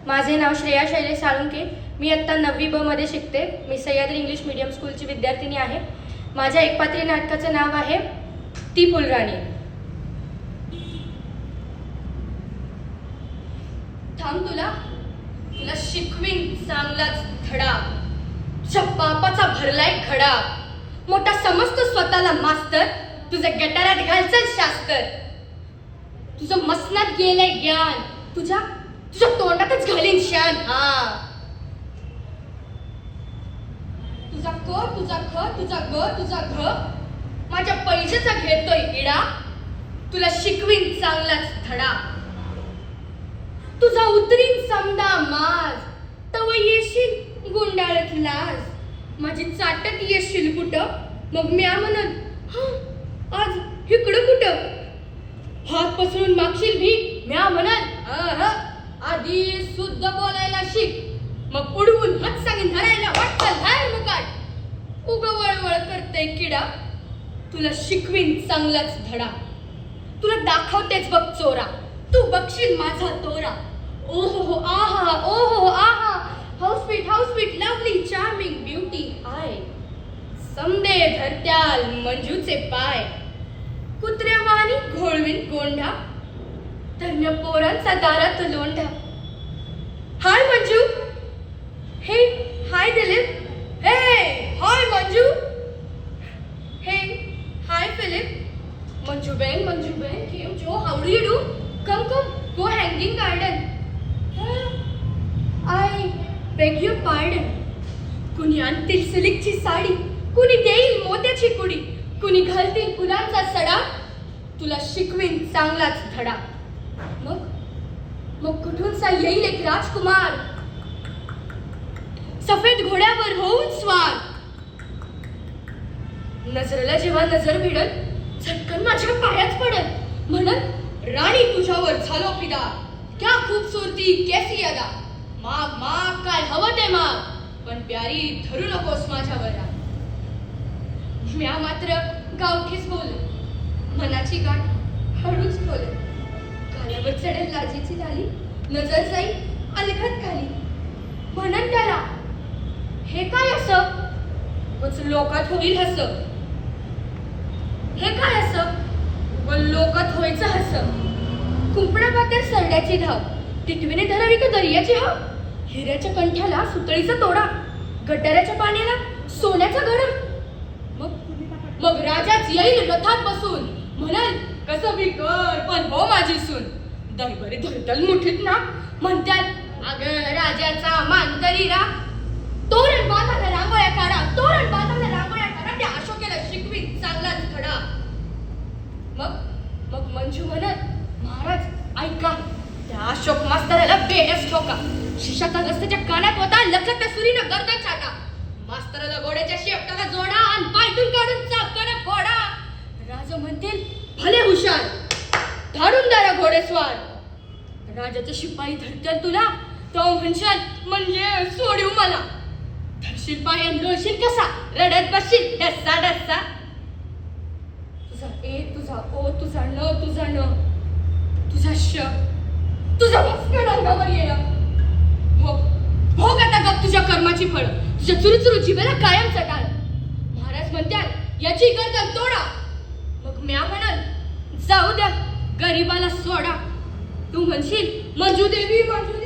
माझे नाव श्रेया शैलेश साळुंके. मी आत्ता 9वी ब मध्ये शिकते. मी सह्याद्री इंग्लिश मीडियम स्कूलची विद्यार्थिनी आहे. माझ्या एकपात्री नाटकाचं नाव आहे ती फुलराणी. थांब, तुला तुला शिकवीन चांगलाच धडा. तुझ्या बापाचा भरलाय खडा. मोठा समजतो स्वतःला मास्तर, तुझ्या गटारात घालचं शास्त्र. तुझं मसनात गेलंय ज्ञान, तुझ्या तुझ्या तोंडातच घालीन शान. तुझा क, तुझा ख, तुझा ग, तुझा घ, माझ्या पैशाचा घेतोय इडा. तुला शिकवीन चांगलाच धडा. तुझा उतरीन समदा माज, तव येशील गुंडाळत लाज. माझी चाटत येशील कुठं, मग म्या म्हणत आज इकडं कुठं. हात पसरून मागशील भीक, म्या म्हणत आधी शुद्ध बोलायला शिक. मग उडवून हात सांगून धरायला वाटतं धार मुकाट. उग वळवळ करते किडा. तुला शिकवीन चांगलाच धडा. तुला दाखवतेच बघ चोरा, तू बघशील माझा तोरा. ओहो आहा, ओहो आहा, how sweet lovely charming beauty आय. समदे धरत्याल मंजूचे पाय, कुत्र्यावानी घोळवीन गोंढा. धन्य पोरांचा दारात लोंढा. हाय मंजू, हे हाय दिलीप, हे हाय मंजू, हे हाय फिलिप. मंजू बेन केम जो, how do you do? Come go hanging garden. I beg your pardon. कुणी आणतील सिल्कची साडी, कुणी देईल मोत्याची कुडी, कुणी घालतील फुलांचा सडा. तुला शिकवीन चांगलाच धडा. मग कुठूनचा येईल एक राजकुमार, सफेद घोड्यावर होऊन स्वार. नजरेला जेव्हा नजर भिडत, झटकन माझ्या पायात पडत. म्हणत राणी तुझ्यावर झालो फिदा. क्या खूबसूरती कैसी अदा. माग माग काय हवं ते माग, पण प्यारी धरू नकोस माझ्यावर. म्या मात्र गावठीच बोल, मनाची गाठ हळूच बोल. गालावर चढेल लाजेची लाली, नजर जाईल अलगद खाली. म्हणन त्याला हे काय असं, उगाच लोकात होईल हस. हे काय असं, उगाच लोकात व्हायचं हस. कुंपणा पात्यात सरड्याची धाव, टिटवीने धरावी का दर्याची हाव. हिऱ्याच्या कंठ्याला सुतळीचा तोडा, गटाराच्या पाण्याला सोन्याचा घडा. मग राजाच येईल रथात बसून, म्हणाल कसं बी कर पण हो माझी सून. दहीबरी धरतल मुठीत ना, म्हणत्यात अगं राजाचा मान तरी रा. तोरण बांधायला रांगोळ्या काढा, तोरण बांधायला रांगोळ्या काढा. त्या अशोकेला शिकवी चांगलाच धडा. मग मंजू म्हणत महाराज ऐका, त्या अशोक मास्तराला बेडच ठोका. शिष्याचा रस्त्याच्या कानात होता, लक्षात त्या सुरीनं गर्दन छाटा. मास्तराला घोड्याच्या शेपटाला जोडा आणि पायथून काढून चापकाना फोडा. राजा म्हणतील भले हुशार, धाडून दारा घोडेस्वार. राजाचे शिपाई धरतील तुला, तो म्हणशाल म्हणजे सोडीव मला. धरशील पायान लोळशील कसा, रडत बसशील डस्सा डस्सा. तुझा ए, तुझा ओ, तुझा न, तुझा न, तुझा श, तुझा भस्कन अंगावर येणं. भोग आता गप तुझ्या कर्माची फळ, तुझ्या चुरूचुरू जीवेला कायम चटाळ. महाराज म्हणतात याची गर्दन तोडा. मग म्या म्हणाल जाऊ द्या गरीबाला सोडा. तू म्हणशील मंजू देवी, मंजू